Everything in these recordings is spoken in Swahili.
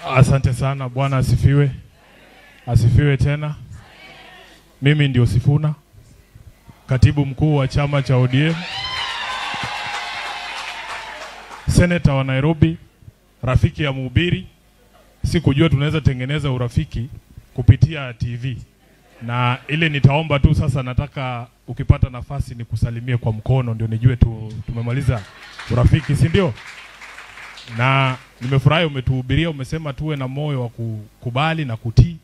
Asante sana, Bwana asifiwe. Asifiwe tena. Mimi ndio Sifuna, katibu mkuu wa chama cha ODM, seneta wa Nairobi, rafiki ya Mhubiri. Sikujua tunaweza tengeneza urafiki kupitia TV. Na ile nitaomba tu sasa, nataka ukipata nafasi nikusalimie kwa mkono ndio nijue tumemaliza urafiki, si ndio? Na nimefurahi umetuhubiria, umesema tuwe na moyo wa kukubali na kutii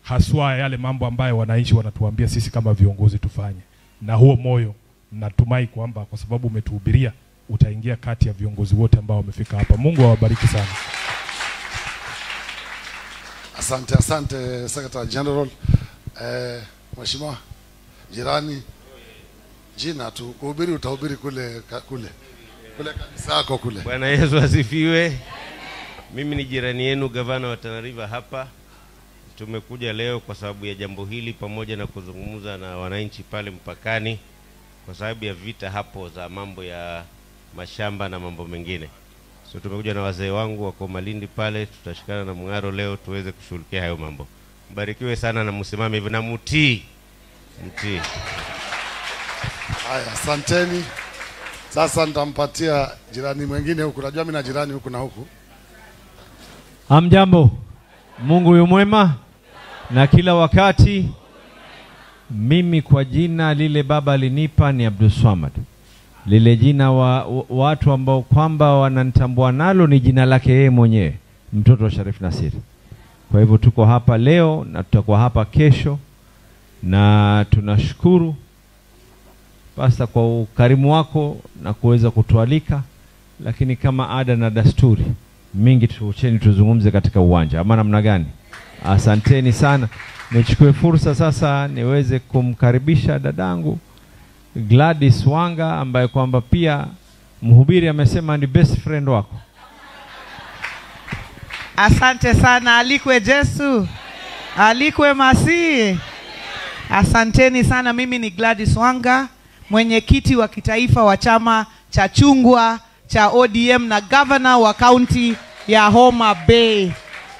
haswa yale mambo ambayo wananchi wanatuambia sisi kama viongozi tufanye. Na huo moyo natumai kwamba kwa sababu umetuhubiria utaingia kati ya viongozi wote ambao wamefika hapa. Mungu awabariki sana. Asante Secretary General. Mheshimiwa jirani, jina tu kuhubiri, utahubiri kule kanisa yako kule. Bwana Yesu asifiwe. Mimi ni jirani yenu gavana wa Tana River hapa. Tumekuja leo kwa sababu ya jambo hili pamoja na kuzungumza na wananchi pale mpakani kwa sababu ya vita hapo za mambo ya mashamba na mambo mengine. So tumekuja na wazee wangu wako Malindi pale, tutashikana na Mung'aro leo tuweze kushughulikia hayo mambo. Mbarikiwe sana na msimame hivi na mtii. Haya, asanteni. Sasa nitampatia jirani mwingine huku. Najua mimi na jirani huku na huku. Hamjambo. Mungu yu mwema na kila wakati. Mimi kwa jina lile baba alinipa ni Abdul Swamad. Lile jina watu ambao kwamba wananitambua nalo ni jina lake yeye mwenyewe, mtoto wa Sharif Nasir. Kwa hivyo tuko hapa leo na tutakuwa hapa kesho, na tunashukuru Pastor kwa ukarimu wako na kuweza kutualika, lakini kama ada na dasturi mingi tucheni tuzungumze katika uwanja. Ama namna gani? Asanteni sana. Nichukue fursa sasa niweze kumkaribisha dadangu Gladys Wanga ambaye kwamba pia mhubiri amesema ni best friend wako. Asante sana. Alikwe Yesu. Alikwe Masihi. Asanteni sana. Mimi ni Gladys Wanga, mwenyekiti wa kitaifa wa chama cha chungwa cha ODM na governor wa county ya Homa Bay.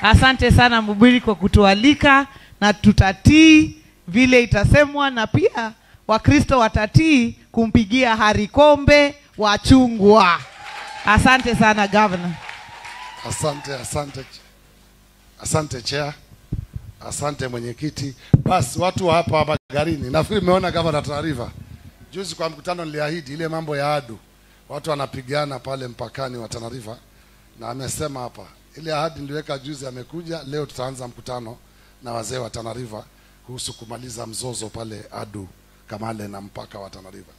Asante sana mhubiri kwa kutualika, na tutatii vile itasemwa, na pia Wakristo watatii kumpigia harikombe wa chungwa. Asante sana governor. Asante chair. Asante mwenyekiti. Basi watu hapa Magarini, nafikiri umeona governor Tana River. Juzi kwa mkutano niliahidi ile mambo ya adu. Watu wanapigana pale mpakani wa Tana River, na amesema hapa ile ahadi niliweka juzi amekuja. Leo tutaanza mkutano na wazee wa Tana River kuhusu kumaliza mzozo pale adu Kamale na mpaka wa Tana River.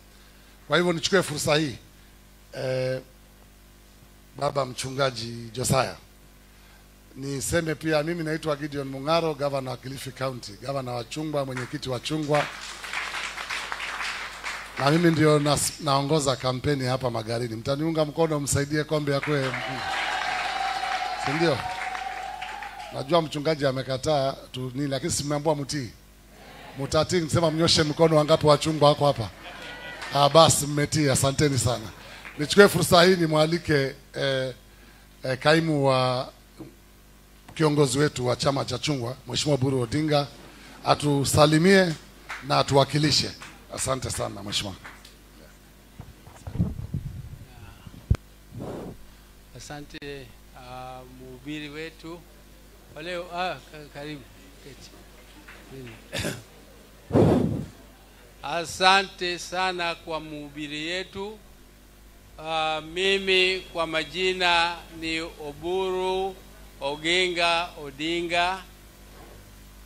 Kwa hivyo nichukue fursa hii baba mchungaji Josiah, niseme pia mimi naitwa Gideon Mung'aro, governor wa Kilifi County, governor wa chungwa, mwenyekiti wa chungwa, na mimi ndio naongoza kampeni hapa Magarini. Mtaniunga mkono msaidie kombe ya kwe, si ndio? Najua mchungaji amekataa tu nini, lakini simeambiwa mtii. Mutatii, nisema mnyoshe mkono wangapi wa chungwa wako hapa. Basi mmetii, asanteni sana. Nichukue fursa hii nimwalike kaimu wa kiongozi wetu wa chama cha chungwa, Mheshimiwa Oburu Odinga, atusalimie na atuwakilishe. Asante sana mheshimiwa. Asante mhubiri wetu leo. Karibu. Asante sana kwa mhubiri yetu. Mimi kwa majina ni Oburu Oginga Odinga,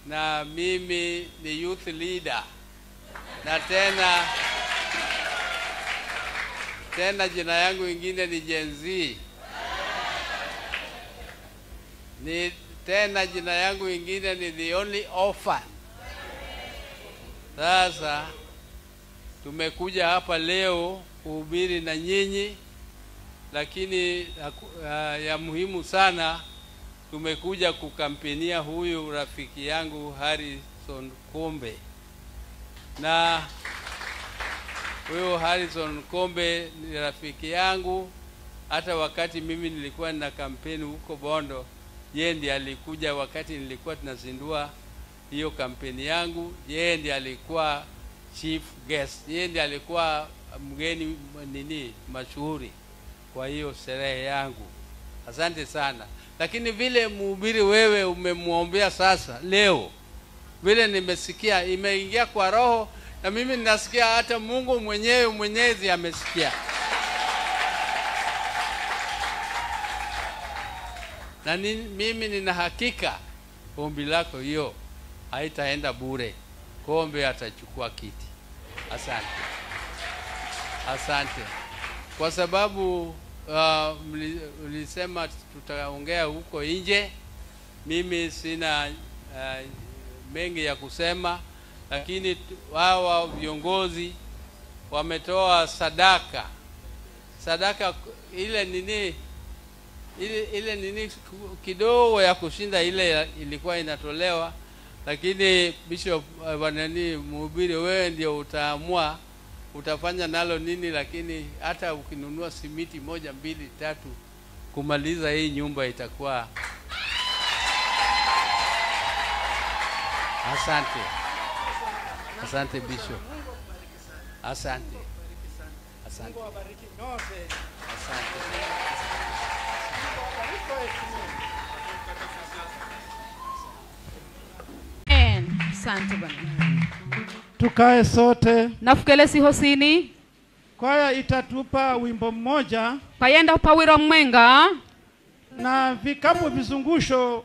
na mimi ni youth leader, na tena jina yangu ingine ni Gen Z. Tena jina yangu ingine ni the only orphan. Sasa tumekuja hapa leo kuhubiri na nyinyi, lakini ya muhimu sana tumekuja kukampenia huyu rafiki yangu Harrison Kombe. Na huyo Harrison Kombe ni rafiki yangu, hata wakati mimi nilikuwa na kampeni huko Bondo Yeye ndiye alikuja wakati nilikuwa tunazindua hiyo kampeni yangu. Yeye ndiye alikuwa chief guest. Yeye ndiye alikuwa mgeni mashuhuri kwa hiyo sherehe yangu. Asante sana. Lakini vile mhubiri wewe umemuombea sasa leo, vile nimesikia imeingia kwa roho, na mimi ninasikia hata Mungu mwenyezi amesikia. Na mimi nina hakika ombi lako hiyo haitaenda bure. Kombe atachukua kiti. Asante. Asante. Kwa sababu ulisema tutaongea huko nje. Mimi sina mengi ya kusema, lakini hawa viongozi wametoa sadaka. Sadaka ile nini kidogo ya kushinda ile ilikuwa inatolewa, lakini Bishop mhubiri wewe ndio utaamua utafanya nalo nini, lakini hata ukinunua simiti 1, 2, 3 kumaliza hii nyumba itakuwa. Asante. Asante Bishop. Asante. Asante. Asante. Asante bwana. Tukae sote. Nafukele si hosini. Kwaya itatupa wimbo mmoja. Payenda upawira mwenga. Na vikapu vizungusho.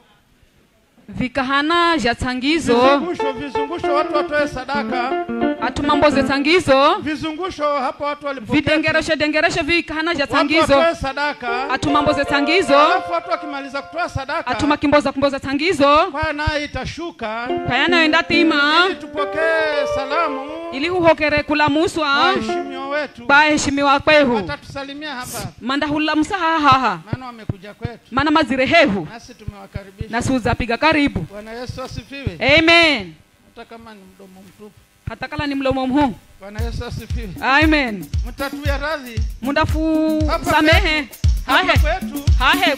Vikahana jatangizo. Vizungusho watu watoe sadaka. Atumamboze tangizo. Vizungusho hapo watu walipokea. Dengereshe vikahana jatangizo. Watu watoe sadaka. Atumamboze tangizo. Alafu watu wakimaliza kutoa sadaka. Atumakimboza tangizo. Kwaya naye itashuka. Payana enda tima. Ili tupokee salamu. Ili uhokere kulamuswa. Waheshimiwa wetu. Waheshimiwa kwehu. Watatusalimia hapa. Manda hula msahaha. Maana wamekuja kwetu. Maana mazirehehu. Nasi tumewakaribisha. Nasi uzapiga karibu. Bwana Yesu asifiwe. Amen. Hata kama ni mdomo mtupu. Hata kala ni mlomo mhu. Bwana Yesu asifiwe. Amen. Mtatuya radhi. Mundafu samehe. Hapa kwetu. Hahe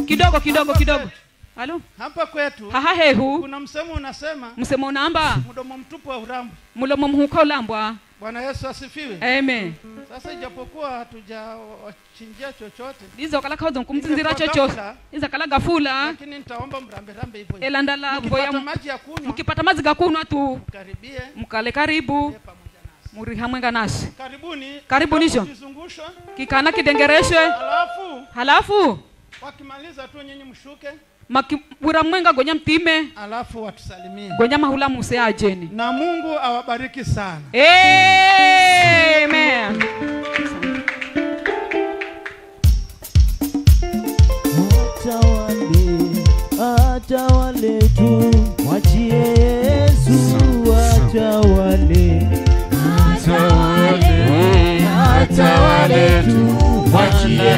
kidogo. Halo? Hapa kwetu. Hahehu. Kuna msemo unasema. Msemo unaamba. Mdomo mtupu wa urambu. Mlomo mhuka ulambwa. Bwana Yesu asifiwe. Amen. Sasa ijapokuwa hatujachinjia chochote. Hizo kala kauzo kumtinzira chochote. Hizo kala gafula. Lakini nitaomba mrambe hivyo. Elandala boya maji ya kunywa. Mkipata maji ya kunywa tu. Karibie. Mkale karibu. Muri hamwenga nasi. Karibuni jo. Kikana kidengereshe. Halafu. Wakimaliza tu nyinyi mshuke. Makibura mwenga gonya mtime. Alafu watusalimie. Gonya mahula muse ajeni. Na Mungu awabariki sana. Amen. Atawale tu. Mwachie Yesu atawale. Atawale tu. Mwachie